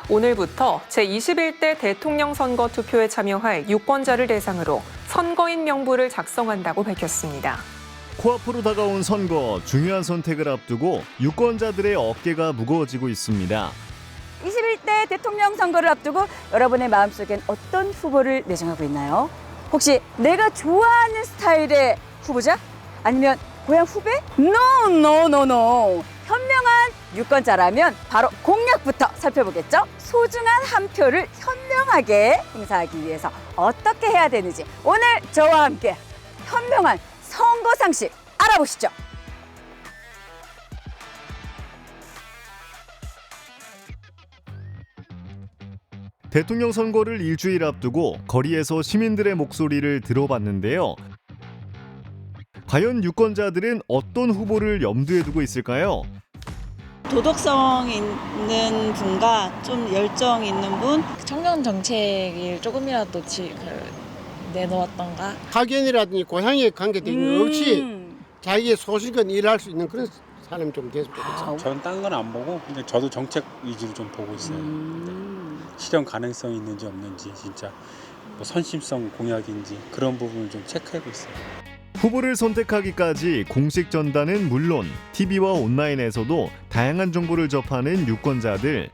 오늘부터 제21대 대통령 선거 투표에 참여할 유권자를 대상으로 선거인 명부를 작성한다고 밝혔습니다. 코앞으로 다가온 선거, 중요한 선택을 앞두고 유권자들의 어깨가 무거워지고 있습니다. 21대 대통령 선거를 앞두고 여러분의 마음속엔 어떤 후보를 내정하고 있나요? 혹시 내가 좋아하는 스타일의 후보자? 아니면 고향 후배? No. 현명한 유권자라면 바로 공약부터 살펴보겠죠? 소중한 한 표를 현명하게 행사하기 위해서 어떻게 해야 되는지 오늘 저와 함께 현명한 선거 상식 알아보시죠. 대통령 선거를 일주일 앞두고 거리에서 시민들의 목소리를 들어봤는데요. 과연 유권자들은 어떤 후보를 염두에 두고 있을까요? 도덕성 있는 분과 좀 열정 있는 분. 청년 정책을 조금이라도 내놓았던가. 학연이라든지 고향에 관계된 없이 자기의 소신껏 일할 수 있는 그런 사람이 좀 됐으면 좋겠어요. 저는 딴 건 안 보고 근데 저도 정책 위주로 좀 보고 있어요. 실현 가능성이 있는지 없는지 진짜 뭐 선심성 공약인지 그런 부분을 좀 체크하고 있어요. 후보를 선택하기까지 공식 전단은 물론 TV와 온라인에서도 다양한 정보를 접하는 유권자들.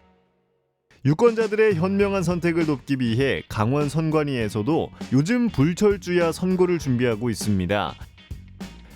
유권자들의 현명한 선택을 돕기 위해 강원 선관위에서도 요즘 불철주야 선거를 준비하고 있습니다.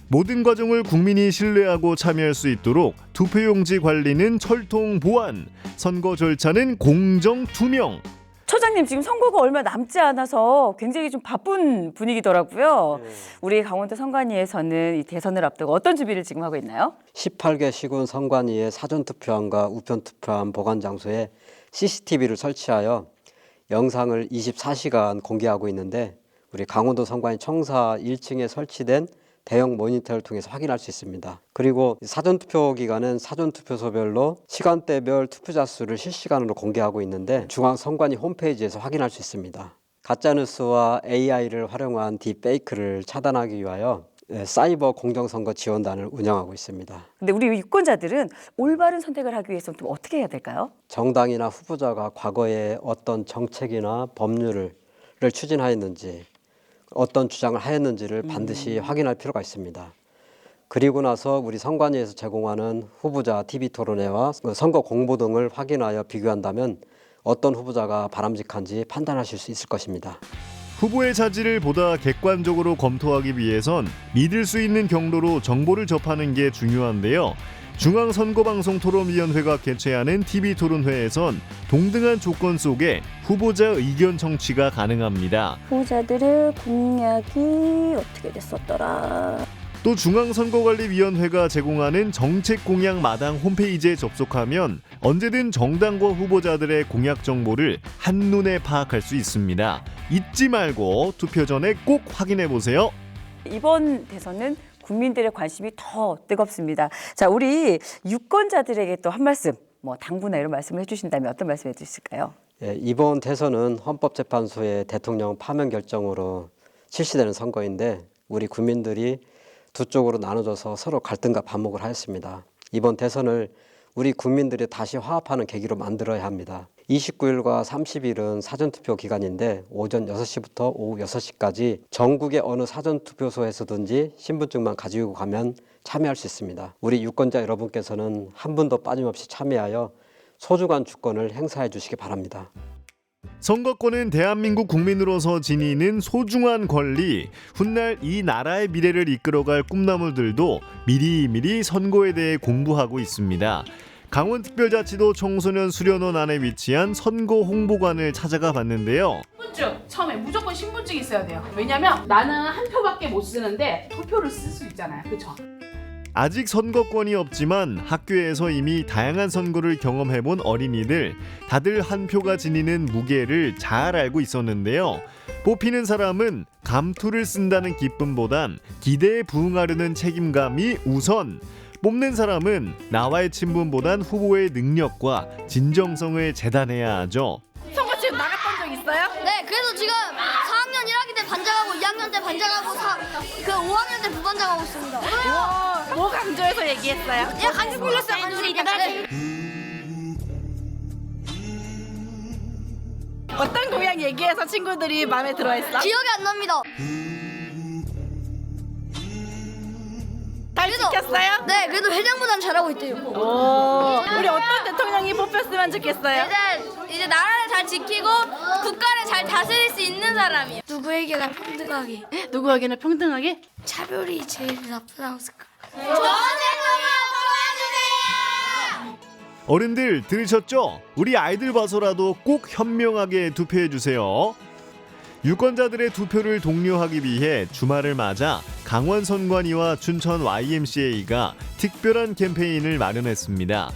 모든 과정을 국민이 신뢰하고 참여할 수 있도록 투표용지 관리는 철통 보안, 선거 절차는 공정 투명. 처장님 지금 선거가 얼마 남지 않아서 굉장히 좀 바쁜 분위기더라고요. 우리 강원도 선관위에서는 이 대선을 앞두고 어떤 준비를 지금 하고 있나요? 18개 시군 선관위의 사전투표함과 우편투표함 보관 장소에 CCTV를 설치하여 영상을 24시간 공개하고 있는데 우리 강원도 선관위 청사 1층에 설치된 대형 모니터를 통해서 확인할 수 있습니다. 그리고 사전투표 기간은 사전투표소별로 시간대별 투표자 수를 실시간으로 공개하고 있는데 중앙선관위 홈페이지에서 확인할 수 있습니다. 가짜뉴스와 AI를 활용한 딥페이크를 차단하기 위하여 사이버 공정선거 지원단을 운영하고 있습니다. 근데 우리 유권자들은 올바른 선택을 하기 위해서 좀 어떻게 해야 될까요? 정당이나 후보자가 과거에 어떤 정책이나 법률을 추진하였는지 어떤 주장을 하였는지를 반드시 확인할 필요가 있습니다. 그리고 나서 우리 선관위에서 제공하는 후보자 TV토론회와 선거 공보 등을 확인하여 비교한다면 어떤 후보자가 바람직한지 판단하실 수 있을 것입니다. 후보의 자질을 보다 객관적으로 검토하기 위해선 믿을 수 있는 경로로 정보를 접하는 게 중요한데요. 중앙선거방송토론위원회가 개최하는 TV토론회에선 동등한 조건 속에 후보자 의견 청취가 가능합니다. 후보자들의 공약이 어떻게 됐었더라? 또 중앙선거관리위원회가 제공하는 정책 공약 마당 홈페이지에 접속하면 언제든 정당과 후보자들의 공약 정보를 한눈에 파악할 수 있습니다. 잊지 말고 투표 전에 꼭 확인해 보세요. 이번 대선은 국민들의 관심이 더 뜨겁습니다. 자, 우리 유권자들에게 또 한 말씀, 뭐 당부나 이런 말씀을 해주신다면 어떤 말씀 해주실까요? 이번 대선은 헌법재판소의 대통령 파면 결정으로 실시되는 선거인데 우리 국민들이 두 쪽으로 나눠져서 서로 갈등과 반목을 하였습니다. 이번 대선을 우리 국민들이 다시 화합하는 계기로 만들어야 합니다. 29일과 30일은 사전투표 기간인데 오전 6시부터 오후 6시까지 전국의 어느 사전투표소에서든지 신분증만 가지고 가면 참여할 수 있습니다. 우리 유권자 여러분께서는 한 분도 빠짐없이 참여하여 소중한 주권을 행사해 주시기 바랍니다. 선거권은 대한민국 국민으로서 지니는 소중한 권리. 훗날 이 나라의 미래를 이끌어갈 꿈나무들도 미리미리 선거에 대해 공부하고 있습니다. 강원특별자치도 청소년 수련원 안에 위치한 선거 홍보관을 찾아가 봤는데요. 신분증 처음에 무조건 신분증이 있어야 돼요. 왜냐면 나는 한 표밖에 못 쓰는데 투표를 쓸 수 있잖아요. 그렇죠? 아직 선거권이 없지만 학교에서 이미 다양한 선거를 경험해본 어린이들, 다들 한 표가 지니는 무게를 잘 알고 있었는데요. 뽑히는 사람은 감투를 쓴다는 기쁨보단 기대에 부응하려는 책임감이 우선. 뽑는 사람은 나와의 친분보단 후보의 능력과 진정성을 재단해야 하죠. 선거집 나갔던 적 있어요? 네, 그래서 지금 4학년 1학기 때 반장하고 2학년 때 반장하고 5학년 때 부반장하고 있습니다. 뭐 강조해서 얘기했어요? 야, 간식 불렸어요, 간식. 한번 얘기해서 친구들이 마음에 들어했어? 기억이 안 납니다. 잘 지켰어요? 네, 그래도 회장보단 잘하고 있대요. 우리 어떤 대통령이 뽑혔으면 좋겠어요? 이제 나라를 잘 지키고 국가를 잘 다스릴 수 있는 사람이에요. 누구에게나 평등하게. 누구에게나 평등하게? 차별이 제일 나쁘다고 생각해요. 어른들 들으셨죠? 우리 아이들 봐서라도 꼭 현명하게 투표해주세요. 유권자들의 투표를 독려하기 위해 주말을 맞아 강원 선관위와 춘천 YMCA가 특별한 캠페인을 마련했습니다.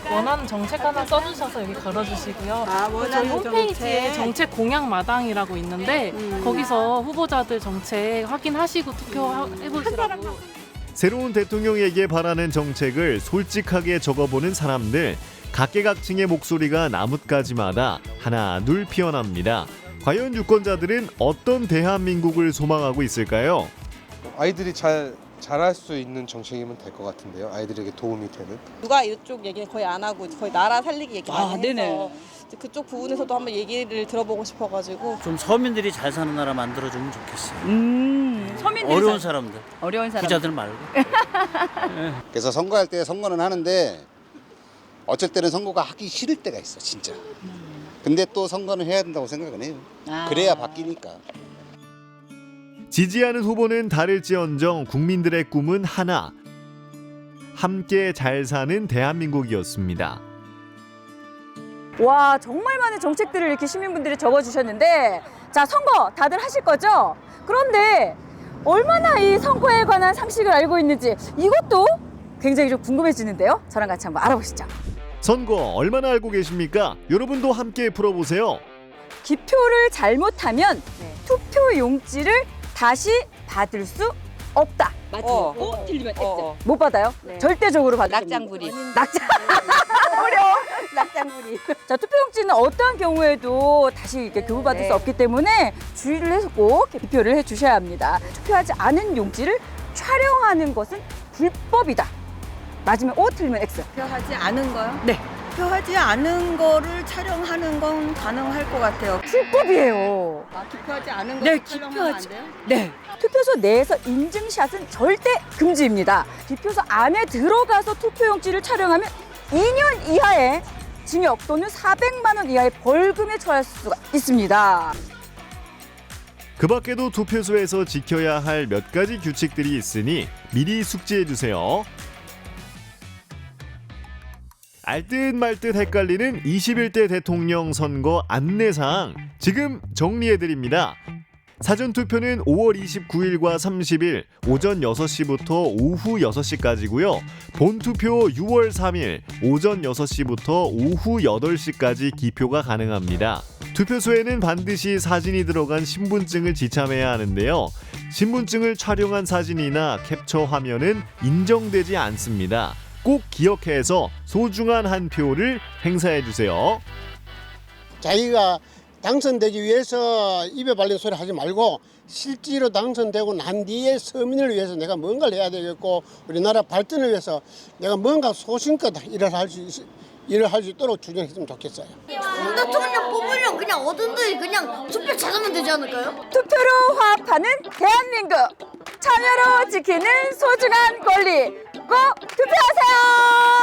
원하는 정책 하나 써주셔서 여기 걸어주시고요. 저희 홈페이지에 정책 공약 마당이라고 있는데 거기서 후보자들 정책 확인하시고 투표해보시라고. 새로운 대통령에게 바라는 정책을 솔직하게 적어보는 사람들, 각계각층의 목소리가 나뭇가지마다 하나 둘 피어납니다. 과연 유권자들은 어떤 대한민국을 소망하고 있을까요? 아이들이 잘할 수 있는 정책이면 될 것 같은데요. 아이들에게 도움이 되는. 누가 이쪽 얘기 거의 안 하고 거의 나라 살리기 얘기 많이 해서 네네. 그쪽 부분에서도 한번 얘기를 들어보고 싶어가지고 좀 서민들이 잘 사는 나라 만들어주면 좋겠어요. 서민들이 어려운 사람들, 어려운 사람. 부자들 말고. 그래서 선거할 때 선거는 하는데 어쩔 때는 선거가 하기 싫을 때가 있어, 진짜. 근데 또 선거는 해야 된다고 생각은 해요. 그래야 바뀌니까. 지지하는 후보는 다를지언정 국민들의 꿈은 하나. 함께 잘 사는 대한민국이었습니다. 와, 정말 많은 정책들을 이렇게 시민분들이 적어주셨는데, 자, 선거 다들 하실 거죠? 그런데 얼마나 이 선거에 관한 상식을 알고 있는지 이것도 굉장히 좀 궁금해지는데요. 저랑 같이 한번 알아보시죠. 선거 얼마나 알고 계십니까? 여러분도 함께 풀어보세요. 기표를 잘못하면 투표 용지를 다시 받을 수 없다. 맞죠? 틀리면 X. 못 받아요? 절대적으로 받을 낙장불입. 어려워. 낙장불입. 자, 투표 용지는 어떠한 경우에도 다시 이렇게 교부받을 수 없기 때문에 주의를 해서 꼭 기표를 해주셔야 합니다. 투표하지 않은 용지를 촬영하는 것은 불법이다. 맞으면 O, 틀리면 X. 투표하지 않은 거요? 네. 투표하지 않은 거를 촬영하는 건 가능할 것 같아요. 불법이에요. 기표하지 않은 네, 거 촬영하면 안 돼요? 네. 투표소 내에서 인증샷은 절대 금지입니다. 투표소 안에 들어가서 투표용지를 촬영하면 2년 이하의 징역 또는 400만 원 이하의 벌금에 처할 수가 있습니다. 그 밖에도 투표소에서 지켜야 할 몇 가지 규칙들이 있으니 미리 숙지해주세요. 알듯 말듯 헷갈리는 21대 대통령 선거 안내사항 지금 정리해드립니다. 사전투표는 5월 29일과 30일 오전 6시부터 오후 6시까지고요. 본투표 6월 3일 오전 6시부터 오후 8시까지 기표가 가능합니다. 투표소에는 반드시 사진이 들어간 신분증을 지참해야 하는데요. 신분증을 촬영한 사진이나 캡처 화면은 인정되지 않습니다. 꼭 기억해서 소중한 한 표를 행사해주세요. 자기가 당선되기 위해서 입에 발린 소리 하지 말고 실제로 당선되고 난 뒤에 서민을 위해서 내가 뭔가를 해야 되겠고 우리나라 발전을 위해서 내가 뭔가 소신껏 일을 할 수 있도록 추진했으면 좋겠어요. 대통령 뽑으려면 그냥 어른들이 그냥 투표 찾으면 되지 않을까요? 투표로 화합하는 대한민국, 참여로 지키는 소중한 권리, 꼭 투표하세요.